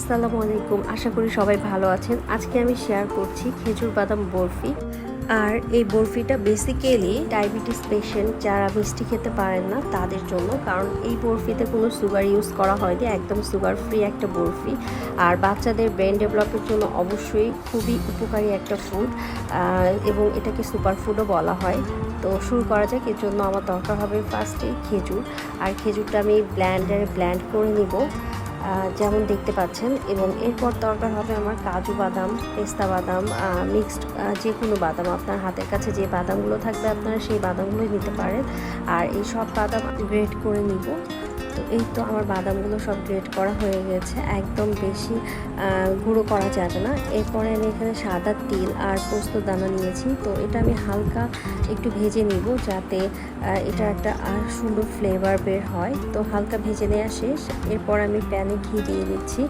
আসসালামু আলাইকুম। আশা করি সবাই ভালো আছেন। আজকে আমি শেয়ার করছি খেজুর বাদাম বরফি। আর এই বরফিটা বেসিক্যালি ডায়াবেটিস পেশেন্ট যারা মিষ্টি খেতে পারেন না তাদের জন্য, কারণ এই বরফিতে কোনো সুগার ইউজ করা হয়নি, একদম সুগার ফ্রি একটা বরফি। আর বাচ্চাদের ব্রেন ডেভেলপের জন্য অবশ্যই খুবই উপকারী একটা ফুড, এবং এটাকে সুপার ফুডও বলা হয়। তো শুরু করা যাক। এর জন্য আমার দরকার হবে ফার্স্টে খেজুর। আর খেজুরটা আমি ব্ল্যান্ডারে ব্ল্যান্ড করে নিব যেমন দেখতে পাচ্ছেন। এবং এরপর দরকার হবে আমার কাজু বাদাম, পেস্তা বাদাম, মিক্সড যে কোনো বাদাম, আপনার হাতের কাছে যে বাদামগুলো থাকবে আপনারা সেই বাদামগুলোই নিতে পারেন। আর এই সব বাদাম গ্রেট করে নিব। তো এই তো আমার বাদামগুলো সব গ্রেট করা হয়ে গেছে, একদম বেশি গুঁড়ো করা যাবে না। এরপরে আমি এখানে সাদা তিল আর পোস্ত দানা নিয়েছি। তো এটা আমি হালকা একটু ভেজে নিব যাতে এটা একটা সুন্দর ফ্লেভার বের হয়। তো হালকা ভেজে নেওয়া শেষ। এরপর আমি প্যানে ঘি দিয়ে দিচ্ছি।